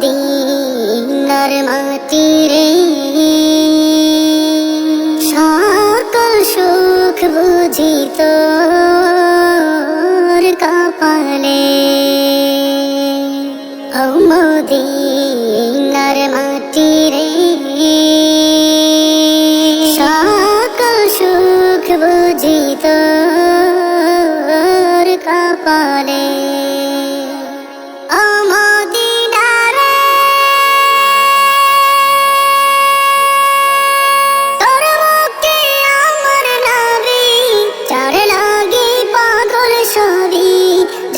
মদিনার মাটি রে সকল সুখ বুঝি তোর কপালে ও মদিনার মাটি রে সকল সুখ বুঝি তোর কপালে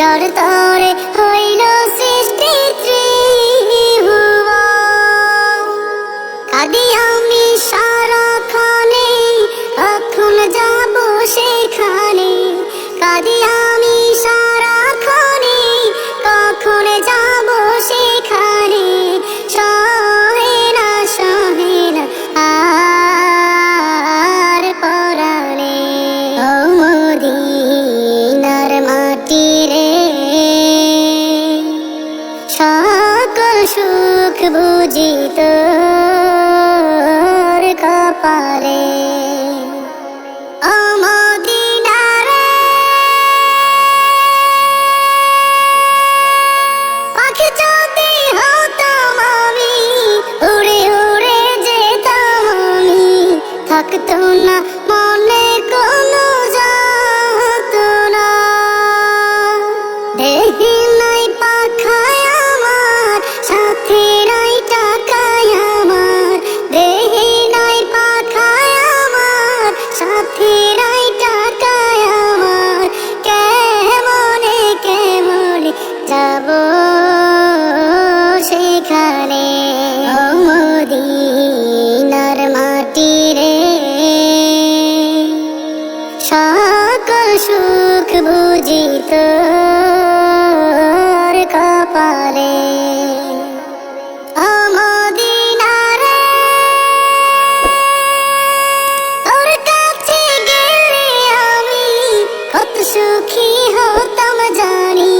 যার তরে হইল সৃষ্টি ত্রিভুবন কাঁদি আমি সারাক্ষণে কখন যাব সেখানে কাঁদি আমি সারাক্ষণে কখন যাব সেখানে সহে না আর পরাণে ও মদিনার মাটি রে সকল সুখ বুঝি তোর কপালে ও মদিনা রে পাখি যদি হতাম আমি উড়ে উড়ে যেতাম আমি থাকতো না মনে কোনো যাতনা দেখি নাই পাখায় আমার সাথে নাই টাকায় আমার দেখি নাই পাখায় আমার সাথে নাই টাকায় আমার কেমনে কেমনে যাব সেখানে ও মদিনার মাটি রে সকল সুখ বুঝি তোর কপালে ও মদিনা রে তোর কাছে গেলে আমি কত সুখী হতাম জানি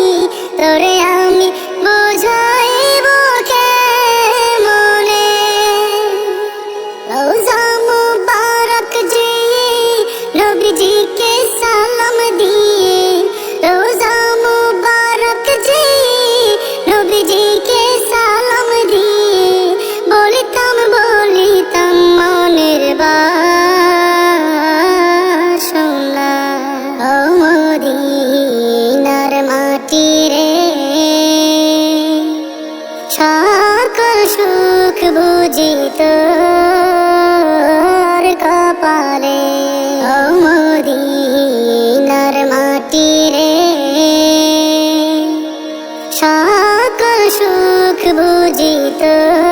তোরে আমি বুঝাইব কেমনে রোজা মুবারক যে নবীজিকে সালাম দিয়ে রোজা মুবারক যে নবীজিকে সালাম দিয়ে বলিতাম মনের বাসনা ও মদিনার মাটি রে সকল সুখ বুঝি তোর কপালে ও মদিনার মাটি রে সকল সুখ বুঝি তোর